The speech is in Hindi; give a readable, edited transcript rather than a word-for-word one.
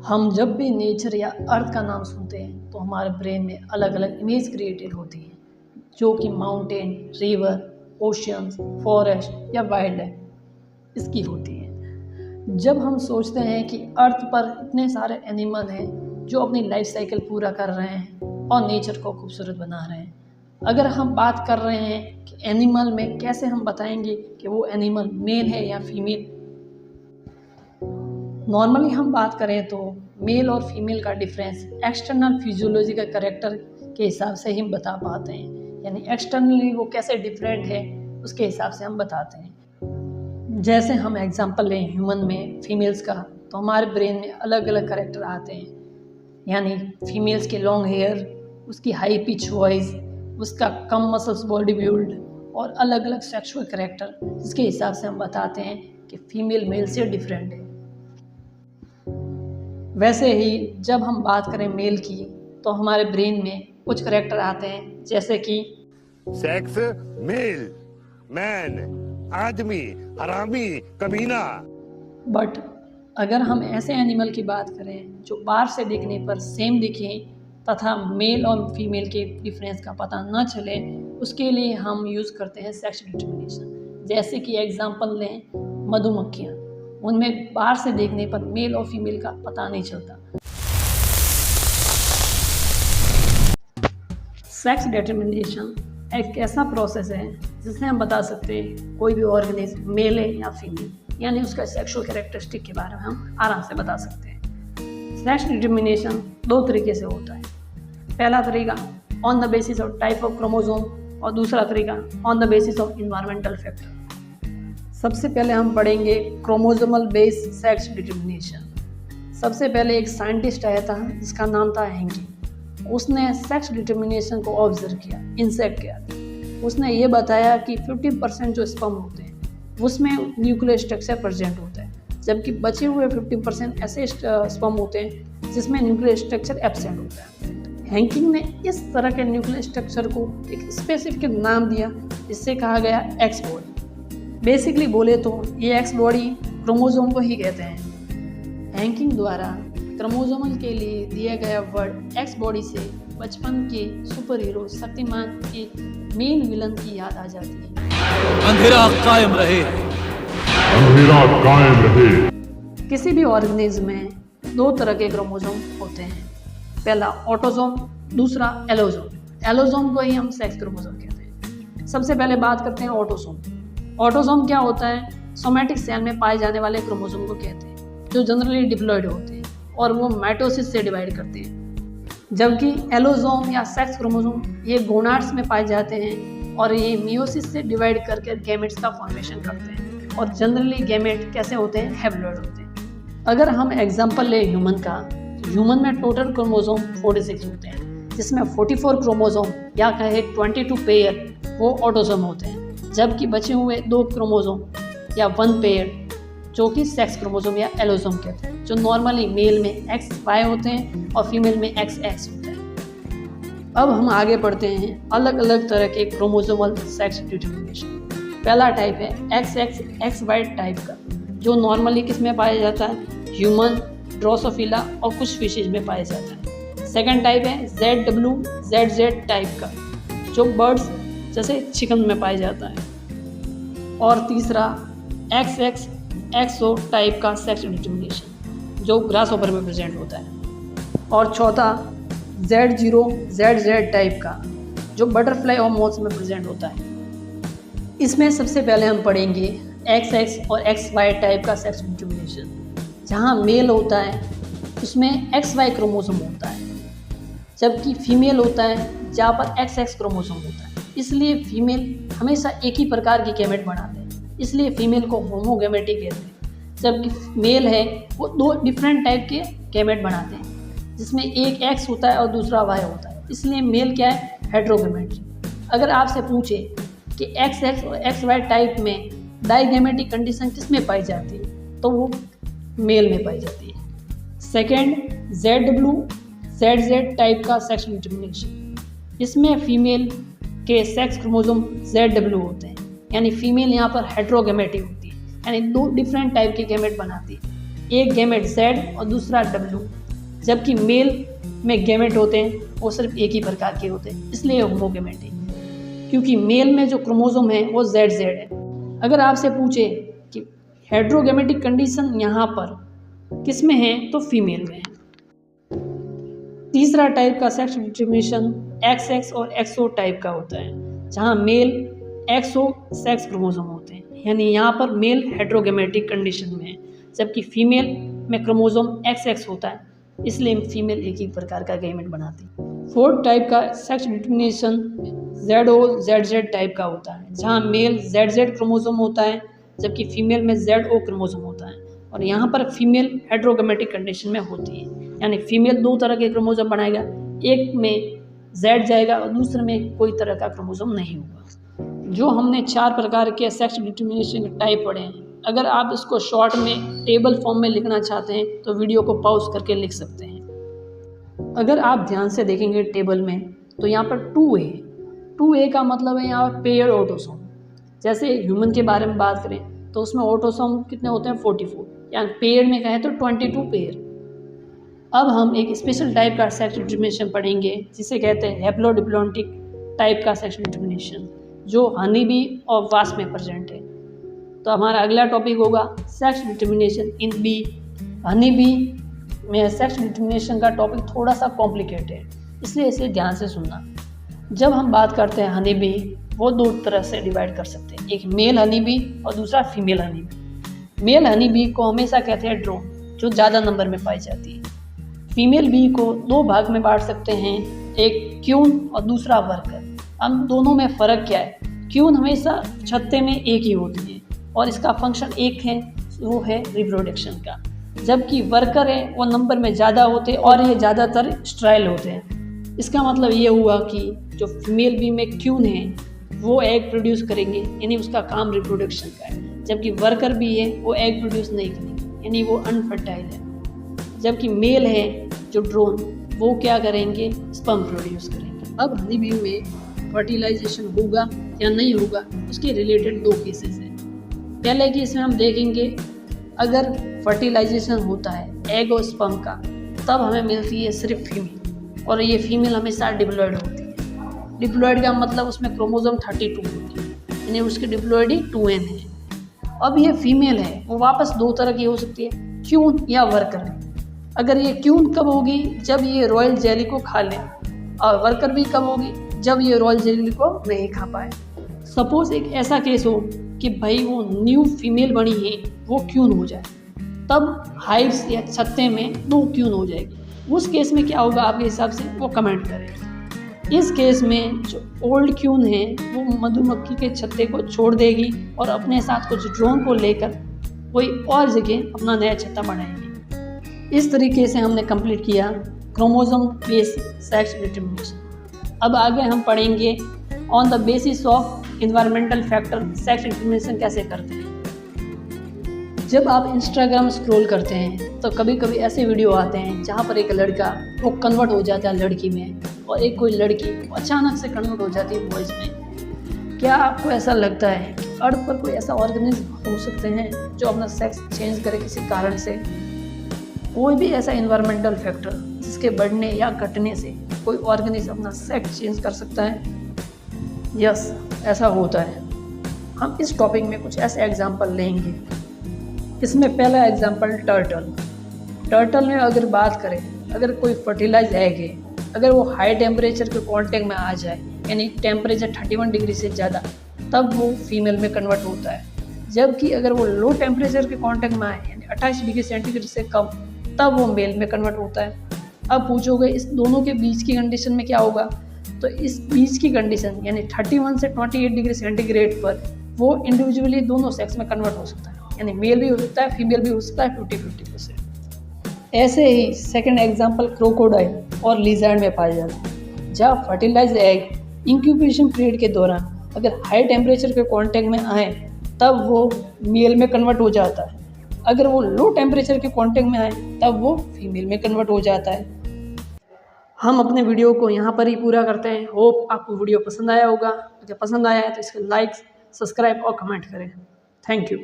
हम जब भी नेचर या अर्थ का नाम सुनते हैं तो हमारे ब्रेन में अलग अलग इमेज क्रिएटेड होती हैं, जो कि माउंटेन, रिवर, ओशियंस, फॉरेस्ट या वाइल्ड लाइफ इसकी होती है। जब हम सोचते हैं कि अर्थ पर इतने सारे एनिमल हैं जो अपनी लाइफ साइकिल पूरा कर रहे हैं और नेचर को खूबसूरत बना रहे हैं, अगर हम बात कर रहे हैं कि एनिमल में कैसे हम बताएंगे कि वो एनिमल मेल है या फीमेल। नॉर्मली हम बात करें तो मेल और फीमेल का डिफरेंस एक्सटर्नल फिजियोलॉजी का कैरेक्टर के हिसाब से ही बता पाते हैं, यानी एक्सटर्नली वो कैसे डिफरेंट है उसके हिसाब से हम बताते हैं। जैसे हम एग्जांपल लें ह्यूमन में फीमेल्स का, तो हमारे ब्रेन में अलग अलग कैरेक्टर आते हैं, यानी फीमेल्स के लॉन्ग हेयर, उसकी हाई पिच वॉइस, उसका कम मसल्स बॉडी बिल्ड और अलग अलग सेक्सुअल कैरेक्टर, जिसके हिसाब से हम बताते हैं कि फीमेल मेल से डिफरेंट है। वैसे ही जब हम बात करें मेल की तो हमारे ब्रेन में कुछ कैरेक्टर आते हैं, जैसे कि सेक्स मेल, मैन, आदमी, हरामी, कमीना। बट अगर हम ऐसे एनिमल की बात करें जो बाहर से दिखने पर सेम दिखें तथा मेल और फीमेल के डिफरेंस का पता न चले, उसके लिए हम यूज़ करते हैं सेक्स डिटर्मिनेशन। जैसे कि एग्जांपल लें मधुमक्खियाँ, उनमें बाहर से देखने पर मेल और फीमेल का पता नहीं चलता। सेक्स डिटर्मिनेशन एक ऐसा प्रोसेस है जिससे हम बता सकते हैं कोई भी ऑर्गेनिज्म मेल है या फीमेल, यानी उसका सेक्सुअल कैरेक्टरिस्टिक के बारे में हम आराम से बता सकते हैं। सेक्स डिटर्मिनेशन दो तरीके से होता है। पहला तरीका on the basis of type of chromosome और दूसरा तरीका on the basis of environmental factor. सबसे पहले हम पढ़ेंगे क्रोमोसोमल बेस्ड सेक्स डिटर्मिनेशन। सबसे पहले एक साइंटिस्ट आया था जिसका नाम था हेंकी। उसने सेक्स डिटर्मिनेशन को ऑब्जर्व किया इंसेक्ट के आगे। उसने ये बताया कि 50% जो स्पर्म होते हैं उसमें न्यूक्लियर स्ट्रक्चर प्रेजेंट होता है, जबकि बचे हुए 50% ऐसे स्पर्म होते हैं जिसमें न्यूक्लियर स्ट्रक्चर एब्सेंट होता है। हेंकिंग ने इस तरह के न्यूक्लियर स्ट्रक्चर को एक स्पेसिफिक नाम दिया, जिससे कहा गया एक्स बॉडी। बेसिकली बोले तो ये एक्स बॉडी क्रोमोसोम को ही कहते हैं। हेंकिंग द्वारा क्रोमोसोमल के लिए दिया गया वर्ड एक्स बॉडी से बचपन के सुपर हीरो शक्तिमान के मेन विलन की याद आ जाती है। अंधेरा कायम रहे, अंधेरा कायम रहे। किसी भी ऑर्गेनिज्म में दो तरह के क्रोमोसोम होते हैं, पहला ऑटोसोम, दूसरा एलोसोम। एलोसोम को ही हम सेक्स क्रोमोसोम कहते हैं। सबसे पहले बात करते हैं ऑटोसोम। ऑटोसोम क्या होता है? सोमैटिक सेल में पाए जाने वाले क्रोमोसोम को कहते हैं, जो जनरली डिप्लॉयड होते हैं और वो माइटोसिस से डिवाइड करते हैं। जबकि एलोसोम या सेक्स क्रोमोसोम ये गोनाड्स में पाए जाते हैं और ये मियोसिस से डिवाइड करके गैमेट्स का फॉर्मेशन करते हैं, और जनरली गैमेट कैसे होते हैं? हैप्लॉइड होते हैं। अगर हम एग्जांपल ले ह्यूमन का, ह्यूमन में टोटल क्रोमोसोम 46 होते हैं, जिसमें 44 क्रोमोसोम या कहे 22 पेयर वो ऑटोसोम होते हैं, जबकि बचे हुए 2 क्रोमोसोम या 1 पेयर जो कि सेक्स क्रोमोसोम या एलोसोम कहते हैं, जो नॉर्मली मेल में XY होते हैं और फीमेल में XX होते हैं। अब हम आगे बढ़ते हैं अलग अलग तरह के क्रोमोसोमल सेक्स डिटर्मिनेशन। पहला टाइप है XXXY टाइप का, जो नॉर्मली किस में पाया जाता है? ह्यूमन, ड्रोसोफिला और कुछ फिशेज में पाया जाता है। सेकंड टाइप है ZWZZ टाइप का, जो बर्ड्स जैसे चिकन में पाया जाता है। और तीसरा XXXO टाइप का सेक्स डिटर्मिनेशन, जो ग्रासहॉपर में प्रेजेंट होता है। और चौथा Z0ZZ टाइप का, जो बटरफ्लाई और मोथ्स में प्रेजेंट होता है। इसमें सबसे पहले हम पढ़ेंगे XX और XY टाइप का सेक्स डिटर्मिनेशन। जहाँ मेल होता है उसमें XY क्रोमोसोम होता है, जबकि फीमेल होता है जहाँ पर XX क्रोमोसोम होता है। इसलिए फीमेल हमेशा एक ही प्रकार की गैमेट बनाते हैं, इसलिए फीमेल को होमोगैमेटिक कहते हैं। जबकि मेल है वो 2 डिफरेंट टाइप के गैमेट बनाते हैं, जिसमें एक X होता है और दूसरा Y होता है, इसलिए मेल क्या है? हेट्रोगैमेटिक। अगर आपसे पूछे कि XX और XY टाइप में डाइगैमेटिक कंडीशन किस में पाई जाती है, तो वो मेल में पाई जाती है। सेकेंड ZWZZ टाइप का सेक्स डिटर्मिनेशन। इसमें फीमेल के सेक्स क्रोमोसोम ZW होते हैं, यानी फीमेल यहाँ पर हेट्रोगैमेटिक होती है, यानी 2 डिफरेंट टाइप के गैमेट बनाती है। एक गैमेट Z और दूसरा W, जबकि मेल में गैमेट होते हैं वो सिर्फ एक ही प्रकार के होते हैं, इसलिए होमोगैमेटिक, क्योंकि मेल में जो क्रोमोसोम है वो ZZ है। अगर आपसे पूछे कि हेट्रोगैमेटिक कंडीशन यहाँ पर किस में है, तो फीमेल में है। तीसरा टाइप का सेक्स डिटर्मिनेशन XX और XO टाइप का होता है, जहाँ मेल XO सेक्स क्रोमोसोम होते हैं, यानी यहाँ पर मेल हेट्रोगैमेटिक कंडीशन में है, जबकि फीमेल में क्रोमोसोम XX होता है, इसलिए फीमेल एक ही प्रकार का गैमेट बनाती है। फोर्थ टाइप का sex determination ZO ZZ type का होता है, जहाँ मेल ZZ क्रोमोसोम होता है, जबकि फीमेल में ZO क्रोमोसोम होता है, और यहाँ पर फीमेल हेट्रोगैमेटिक कंडीशन में होती है, यानी फीमेल दो तरह के क्रोमोसोम बनाएगा, एक में Z जाएगा और दूसरे में कोई तरह का क्रोमोसोम नहीं होगा। जो हमने 4 प्रकार के सेक्स डिटर्मिनेशन के टाइप पढ़े हैं, अगर आप इसको शॉर्ट में टेबल फॉर्म में लिखना चाहते हैं तो वीडियो को पॉज करके लिख सकते हैं। अगर आप ध्यान से देखेंगे टेबल में तो यहाँ पर 2A का मतलब है यहाँ पर पेयर ऑटोसोम। जैसे ह्यूमन के बारे में बात करें तो उसमें ऑटोसोम कितने होते हैं 44, यानी पेयर में कहें तो 22 पेयर। अब हम एक स्पेशल टाइप का सेक्स डिटर्मिनेशन पढ़ेंगे जिसे कहते हैं हैप्लोडिप्लॉन्टिक टाइप का सेक्स डिटर्मिनेशन, जो हनी बी और वास्प में प्रेजेंट है। तो हमारा अगला टॉपिक होगा sex determination in bee. Honey bee में सेक्स डिटर्मिनेशन का टॉपिक थोड़ा सा कॉम्प्लिकेटेड है, इसलिए इसे ध्यान से सुनना। जब हम बात करते हैं हनी बी, वो 2 तरह से डिवाइड कर सकते हैं, एक मेल हनी बी और दूसरा female honey bee. Male honey bee को हमेशा कहते हैं ड्रोन, जो ज़्यादा नंबर में पाई जाती है। फीमेल बी को 2 भाग में बांट सकते हैं, एक क्यून और दूसरा वर्कर। हम दोनों में फ़र्क क्या है? क्यून हमेशा छत्ते में एक ही होती है और इसका फंक्शन एक है, वो है रिप्रोडक्शन का, जबकि वर्कर है वो नंबर में ज़्यादा होते हैं और ये ज़्यादातर स्ट्राइल होते हैं। इसका मतलब ये हुआ कि जो फीमेल बी में क्यून है वो एग प्रोड्यूस करेंगे, यानी उसका काम रिप्रोडक्शन का है, जबकि वर्कर भी है वो एग प्रोड्यूस नहीं करेंगे, यानी वो अनफर्टाइल है। जबकि मेल है जो ड्रोन, वो क्या करेंगे? स्पर्म प्रोड्यूस करेंगे। अब हनी बी में फर्टिलाइजेशन होगा या नहीं होगा, उसके रिलेटेड 2 केसेस हैं। पहले केस में हम देखेंगे अगर फर्टिलाइजेशन होता है एग और स्पर्म का, तब हमें मिलती है सिर्फ फीमेल, और ये फीमेल हमेशा डिप्लॉयड होती है। डिप्लॉयड का मतलब उसमें क्रोमोसोम 32 होती है, यानी उसकी डिप्लॉयडी 2N है। अब ये फीमेल है वो वापस 2 तरह की हो सकती है, क्यून या वर्कर। अगर ये क्यून कब होगी? जब ये रॉयल जेली को खा ले, और वर्कर भी कब होगी? जब ये रॉयल जेली को नहीं खा पाए। सपोज एक ऐसा केस हो कि भाई वो न्यू फीमेल बनी है वो क्यून हो जाए, तब हाइव्स या छत्ते में 2 क्यून हो जाएगी। उस केस में क्या होगा आपके हिसाब से, वो कमेंट करें। इस केस में जो ओल्ड क्यून है वो मधुमक्खी के छत्ते को छोड़ देगी और अपने साथ कुछ ड्रोन को लेकर कोई और जगह अपना नया छत्ता बनाएगी। इस तरीके से हमने कंप्लीट किया क्रोमोसोम बेस्ड सेक्स डिटर्मिनेशन। अब आगे हम पढ़ेंगे on the basis of environmental factor sex determination कैसे करते हैं। जब आप इंस्टाग्राम स्क्रॉल करते हैं तो कभी कभी ऐसे वीडियो आते हैं जहाँ पर एक लड़का वो कन्वर्ट हो जाता है लड़की में, और एक कोई लड़की वो अचानक से कन्वर्ट हो जाती है बॉयज़ में। क्या आपको ऐसा लगता है कि अर्थ पर कोई ऐसा ऑर्गेनिज्म हो सकते हैं जो अपना सेक्स चेंज करे किसी कारण से? कोई भी ऐसा इन्वायरमेंटल फैक्टर जिसके बढ़ने या घटने से कोई ऑर्गेनिज्म अपना सेक्स चेंज कर सकता है? यस, ऐसा होता है। हम इस टॉपिक में कुछ ऐसे एग्जाम्पल लेंगे। इसमें पहला एग्जाम्पल टर्टल में अगर बात करें, अगर कोई फर्टिलाइज एग है, अगर वो हाई टेम्परेचर के कांटेक्ट में आ जाए, यानी टेम्परेचर 31 डिग्री से ज़्यादा, तब वो फीमेल में कन्वर्ट होता है। जबकि अगर वो लो टेम्परेचर के कांटेक्ट में आए, यानी 28 डिग्री सेंटीग्रेड से कम, तब वो मेल में कन्वर्ट होता है। अब पूछोगे इस दोनों के बीच की कंडीशन में क्या होगा? तो इस बीच की कंडीशन यानी 31 से 28 डिग्री सेंटीग्रेड पर वो इंडिविजुअली दोनों सेक्स में कन्वर्ट हो सकता है, यानी मेल भी हो सकता है फीमेल भी हो सकता है 50-50%। ऐसे ही सेकंड एग्जांपल क्रोकोडाइल और लिजर्ड में पाया जाता है, जहाँ फर्टिलाइज एग इंक्यूबेशन पीरियड के दौरान अगर हाई टेम्परेचर के कांटेक्ट में आए तब वो मेल में कन्वर्ट हो जाता है, अगर वो लो टेम्परेचर के कांटेक्ट में आए तब वो फीमेल में कन्वर्ट हो जाता है। हम अपने वीडियो को यहाँ पर ही पूरा करते हैं। होप आपको वीडियो पसंद आया होगा। अगर पसंद आया है तो इसको लाइक, सब्सक्राइब और कमेंट करें। Thank you.